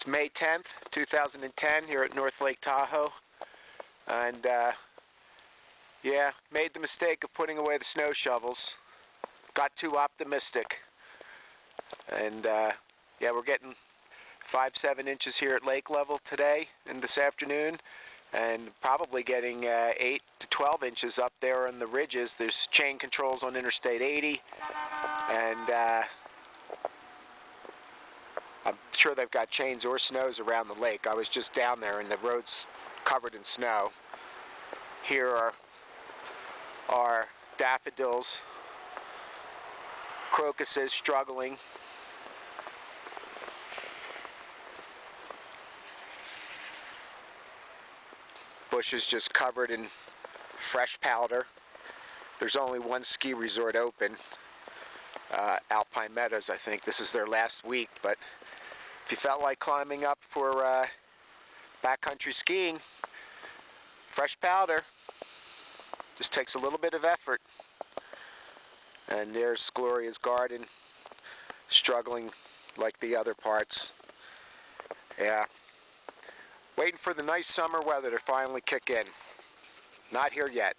It's May 10th, 2010 here at North Lake Tahoe. And yeah, made the mistake of putting away the snow shovels. Got too optimistic. And yeah, we're getting 5-7 inches here at lake level today and this afternoon. And probably getting 8 to 12 inches up there on the ridges. There's chain controls on Interstate 80. And I'm sure they've got chains or snows around the lake. I was just down there and the road's covered in snow. Here are daffodils, crocuses struggling. Bushes just covered in fresh powder. There's only one ski resort open, Alpine Meadows, I think. This is their last week, but if you felt like climbing up for backcountry skiing, fresh powder just takes a little bit of effort. And there's Gloria's garden, struggling like the other parts. Yeah. Waiting for the nice summer weather to finally kick in. Not here yet.